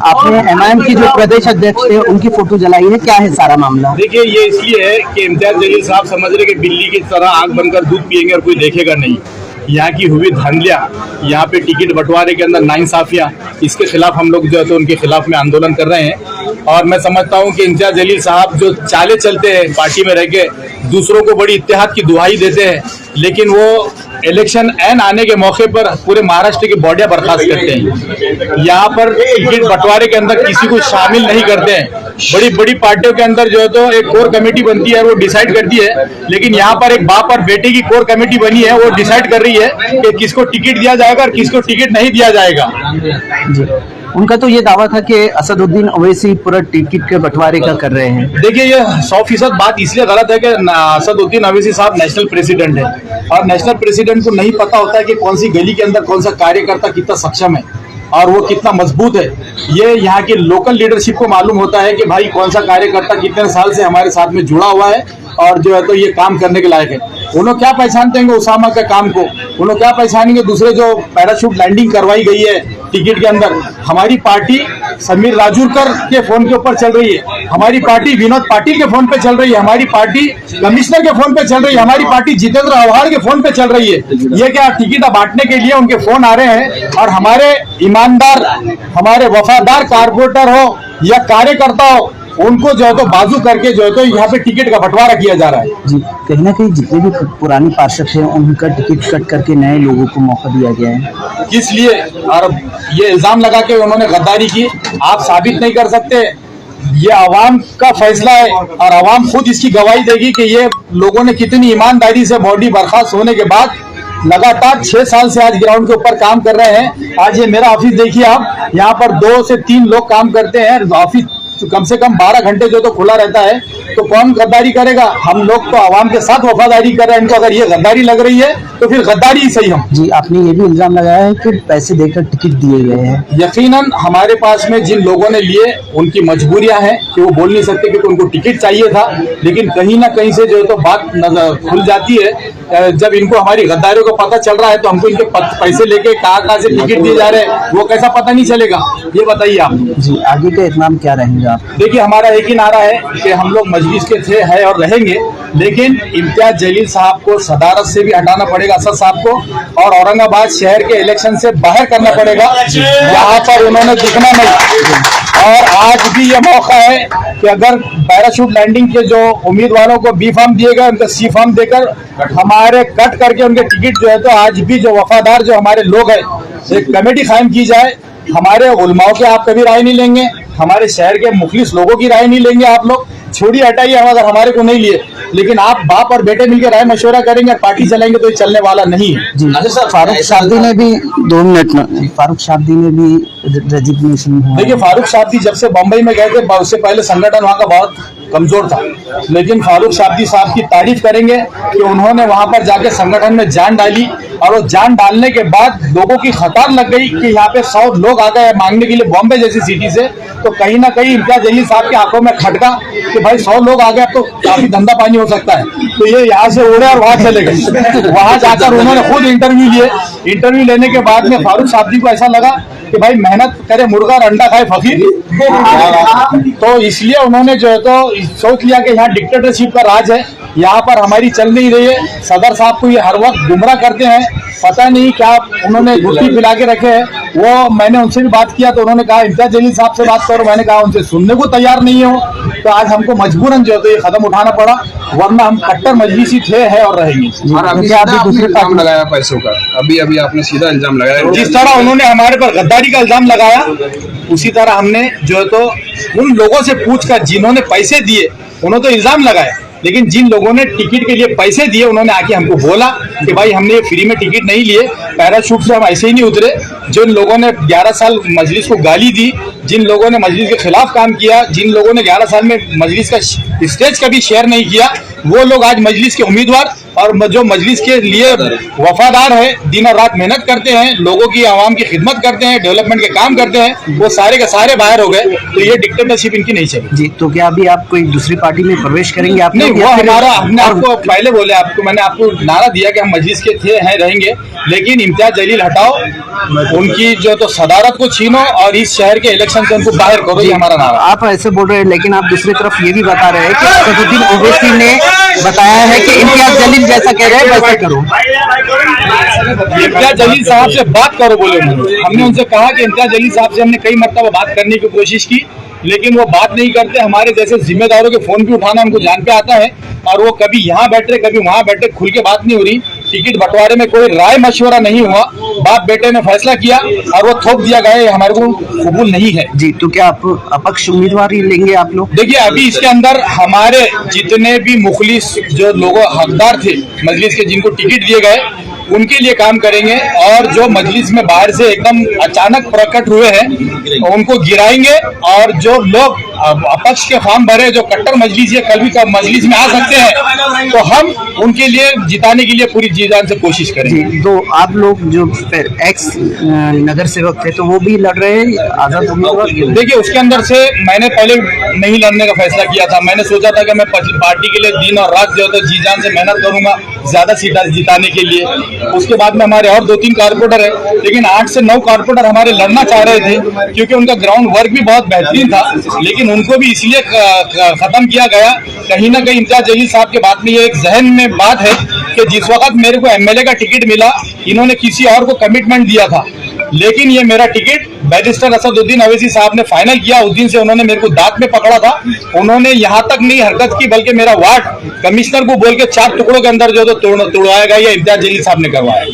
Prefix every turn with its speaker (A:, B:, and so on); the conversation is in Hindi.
A: आपने एमआईएम की जो प्रदेश अध्यक्ष थे उनकी फोटो जलाई है, क्या है सारा मामला?
B: देखिए, ये इसलिए है कि इम्तियाज जलील साहब समझ रहे कि बिल्ली की तरह आंख बनकर दूध पियेंगे और कोई देखेगा नहीं। यहाँ की हुई धांधलियाँ, यहाँ पे टिकट बंटवारे के अंदर नाइंसाफियाँ, इसके खिलाफ हम लोग जो है तो उनके खिलाफ में आंदोलन कर रहे हैं। और मैं समझता हूँ कि इम्तियाज जलील साहब जो चाले चलते हैं पार्टी में रह के, दूसरों को बड़ी इत्तेहाद की दुहाई देते हैं, लेकिन वो इलेक्शन एन आने के मौके पर पूरे महाराष्ट्र की बॉडियां बर्खास्त करते हैं। यहाँ पर टिकट बंटवारे के अंदर किसी को शामिल नहीं करते हैं। बड़ी बड़ी पार्टियों के अंदर जो है तो एक कोर कमेटी बनती है, वो डिसाइड करती है, लेकिन यहाँ पर एक बाप और बेटे की कोर कमेटी बनी है, वो डिसाइड कर रही है कि किसको टिकट दिया जाएगा और किसको टिकट नहीं दिया जाएगा।
A: उनका तो ये दावा था कि असदुद्दीन ओवैसी पूरा टिकट के बंटवारे का कर रहे हैं।
B: देखिए, ये 100% बात इसलिए गलत है कि असदुद्दीन ओवैसी साहब नेशनल प्रेसिडेंट है, और नेशनल प्रेसिडेंट को नहीं पता होता है कि कौन सी गली के अंदर कौन सा कार्यकर्ता कितना सक्षम है और वो कितना मजबूत है। ये यहाँ की लोकल लीडरशिप को मालूम होता है कि भाई कौन सा कार्यकर्ता कितने साल से हमारे साथ में जुड़ा हुआ है और जो है तो ये काम करने के लायक है। उन्होंने क्या पहचानते हैं उसामा के काम को, उन्होंने क्या पहचानेंगे दूसरे जो पैराशूट लैंडिंग करवाई गई है टिकट के अंदर। हमारी पार्टी समीर राजूरकर के फोन के ऊपर चल रही है, हमारी पार्टी विनोद पाटिल के फोन पे चल रही है, हमारी पार्टी कमिश्नर के फोन पे चल रही है, हमारी पार्टी जितेंद्र आव्हाड के फोन पे चल रही है। ये क्या टिकट बांटने के लिए उनके फोन आ रहे हैं, और हमारे ईमानदार, हमारे वफादार कारपोरेटर हो या कार्यकर्ता हो, उनको जो है तो बाजू करके जो है तो यहाँ पे टिकट का बंटवारा किया जा रहा है।
A: जी, कहीं ना कहीं जितने भी पुरानी पार्षद हैं उनका टिकट कट करके नए लोगों को मौका दिया गया है।
B: किस लिए? और ये इल्जाम लगा के उन्होंने गद्दारी की, आप साबित नहीं कर सकते। ये आवाम का फैसला है और आवाम खुद इसकी गवाही देगी कि ये लोगों ने कितनी ईमानदारी से बॉडी बर्खास्त होने के बाद लगातार 6 साल से आज ग्राउंड के ऊपर काम कर रहे हैं। आज ये मेरा ऑफिस देखिए आप, यहाँ पर 2 से 3 लोग काम करते हैं, ऑफिस कम से कम 12 घंटे जो तो खुला रहता है। तो कौन गद्दारी करेगा? हम लोग तो आवाम के साथ वफादारी कर रहे हैं। इनको अगर ये गद्दारी लग रही है तो फिर गद्दारी ही सही। हम
A: जी, आपने ये भी इल्जाम लगाया है कि पैसे देकर टिकट दिए गए हैं।
B: यकीनन हमारे पास में जिन लोगों ने लिए उनकी मजबूरियां हैं कि वो बोल नहीं सकते क्योंकि उनको टिकट चाहिए था, लेकिन कहीं ना कहीं से जो तो बात खुल जाती है। जब इनको हमारी गद्दारियों का पता चल रहा है तो हमको इनके पैसे लेके कहाँ से टिकट दिए जा रहे हैं वो कैसा पता नहीं चलेगा? ये बताइए आप।
A: जी, आगे का इत्मीनान क्या रहेगा आप?
B: देखिए, हमारा एक ही नारा है कि हम लोग मजलिस के थे, है और रहेंगे, लेकिन इम्तियाज जलील साहब को सदारत से भी हटाना पड़ेगा, असद साहब को, और औरंगाबाद शहर के इलेक्शन से बाहर करना पड़ेगा। यहाँ पर उन्होंने दिखना नहीं। और आज भी ये मौका है कि अगर पैराशूट लैंडिंग के जो उम्मीदवारों को बी फॉर्म दिए गए उनको सी फॉर्म देकर हमारे कट करके उनके टिकट जो है तो आज भी जो वफादार जो हमारे लोग हैं, एक कमेटी कायम की जाए। हमारे उलमाओं के आप कभी राय नहीं लेंगे, हमारे शहर के मुखलिस लोगों की राय नहीं लेंगे आप लोग, छोड़िए हटाइए हम अगर हमारे को नहीं लिए, लेकिन आप बाप और बेटे मिलकर राय मशवरा करेंगे और पार्टी चलाएंगे तो ये चलने वाला नहीं है।
A: जी, फारूक शाब्दी ने भी 2 मिनट में फारूक शाब्दी ने भी रेजिग्नेशन हुआ।
B: देखिए, फारूक शाब्दी जब से बम्बई में गए थे उससे पहले संगठन वहाँ का बहुत कमजोर था, लेकिन फारूक शाब्दी साहब की तारीफ करेंगे कि उन्होंने वहाँ पर जाके संगठन में जान डाली, और वो जान डालने के बाद लोगों की कतार लग गई कि यहाँ पे 100 लोग आ गए मांगने के लिए बॉम्बे जैसी सिटी से। तो कहीं ना कहीं इम्तियाज जलील साहब की आंखों में खटका कि भाई 100 लोग आ गए, अब तो काफी धंधा पानी हो सकता है। तो ये यहाँ से उड़े और वहां चले गए। वहां जाकर उन्होंने खुद इंटरव्यू लिए। इंटरव्यू लेने के बाद में फारूक शाब्दी को ऐसा लगा कि भाई मेहनत करे मुर्गा और अंडा खाए फकीर। तो इसलिए उन्होंने जो है तो सोच लिया कि यहाँ डिक्टेटरशिप का राज है, यहाँ पर हमारी चल नहीं रही है। सदर साहब को ये हर वक्त गुमराह करते हैं, पता नहीं क्या उन्होंने गुट्टी पिला के रखे हैं। वो मैंने उनसे भी बात किया तो उन्होंने कहा इम्तियाज जलील साहब से बात करो, मैंने कहा उनसे सुनने को तैयार नहीं हो। तो आज हमको मजबूरन जो है तो ये कदम उठाना पड़ा, वरना हम कट्टर मजलिसी थे, है और रहेंगे।
C: और अभी दूसरे इल्जाम लगाया पैसों का, अभी आपने सीधा इल्जाम लगाया।
B: जिस तरह उन्होंने हमारे पर गद्दारी का इल्जाम लगाया, उसी तरह हमने जो है तो उन लोगों से पूछकर जिन्होंने पैसे दिए उन्होंने तो इल्जाम लगाया, लेकिन जिन लोगों ने टिकट के लिए पैसे दिए उन्होंने आके हमको बोला कि भाई हमने फ्री में टिकट नहीं लिए, पैराशूट से हम ऐसे ही नहीं उतरे। जिन लोगों ने 11 साल मजलिस को गाली दी, जिन लोगों ने मजलिस के खिलाफ काम किया, जिन लोगों ने 11 साल में मजलिस का स्टेज कभी शेयर नहीं किया, वो लोग आज मजलिस के उम्मीदवार और जो मजलिस के लिए वफादार है, दिन और रात मेहनत करते हैं, लोगों की आवाम की खिदमत करते हैं, डेवलपमेंट के काम करते हैं, वो सारे के सारे बाहर हो गए। तो ये डिक्टेटरशिप इनकी नहीं चली
A: जी। तो क्या अभी आप कोई दूसरी पार्टी में प्रवेश करेंगे आप?
B: नहीं, वो हमारा, हमने आपको पहले बोले, मैंने आपको नारा दिया कि हम मजलिस के थे, हैं, रहेंगे, लेकिन इम्तियाज जलील हटाओ, उनकी जो तो सदारत को छीनो और इस शहर के इलेक्शन से उनको बाहर करो, ये हमारा नारा।
A: आप ऐसे बोल रहे हैं, लेकिन आप दूसरी तरफ ये भी बता रहे हैं कि असदुद्दीन ओवैसी ने बताया है कि इम्तियाज जलील जैसा कह रहे हैं वैसा करो।
B: इम्तियाज जलील साहब से बात करो बोले उन्होंने। हमने उनसे कहा कि इम्तियाज जलील साहब से हमने कई मरतबा बात करने की कोशिश की, लेकिन वो बात नहीं करते। हमारे जैसे जिम्मेदारों के फोन भी उठाना उनको जान पे आता है, और वो कभी यहाँ बैठे कभी वहाँ बैठे, खुल के बात नहीं हो रही। टिकट बंटवारे में कोई राय मशवरा नहीं हुआ, बाप बेटे ने फैसला किया और वो थोप दिया गया, ये हमारे को कबूल नहीं है।
A: जी। तो क्या आप अपक्ष उम्मीदवार ही लेंगे आप लोग?
B: देखिए, अभी इसके अंदर हमारे जितने भी मुखलिस जो लोगों हकदार थे मजलिस के, जिनको टिकट दिए गए, उनके लिए काम करेंगे, और जो मजलिस में बाहर से एकदम अचानक प्रकट हुए हैं उनको गिराएंगे, और जो लोग अपक्ष के फॉर्म भरे, जो कट्टर मजलिस या कल भी मजलिस में आ सकते हैं, तो हम उनके लिए जिताने के लिए पूरी जी जान से कोशिश करेंगे।
A: जी। तो आप लोग जो एक्स नगर सेवक थे, तो वो भी लड़ रहे हैं आजाद उम्मीदवार?
B: देखिए, उसके अंदर से मैंने पहले नहीं लड़ने का फैसला किया था। मैंने सोचा था कि मैं पार्टी के लिए दिन और रात जो तो जी जान से मेहनत करूंगा ज्यादा सीट जिताने के लिए। उसके बाद में हमारे और 2-3 कारपोरेटर है, लेकिन 8 से 9 कारपोरेटर हमारे लड़ना चाह रहे थे, क्योंकि उनका ग्राउंड वर्क भी बहुत बेहतरीन था, लेकिन उनको भी इसलिए खत्म किया गया। कहीं ना कहीं इम्तियाज जलील साहब के बात में ये एक जहन में बात है कि जिस वक्त मेरे को एमएलए का टिकट मिला, इन्होंने किसी और को कमिटमेंट दिया था, लेकिन ये मेरा टिकट बैरिस्टर असदुद्दीन ओवैसी साहब ने फाइनल किया। उस दिन से उन्होंने मेरे को दांत में पकड़ा था। उन्होंने यहाँ तक नहीं हरकत की, बल्कि मेरा वार्ड कमिश्नर को बोल के 4 टुकड़ों के अंदर जो तो तोड़वाया गया, ये इम्तियाज जलील साहब ने करवाया।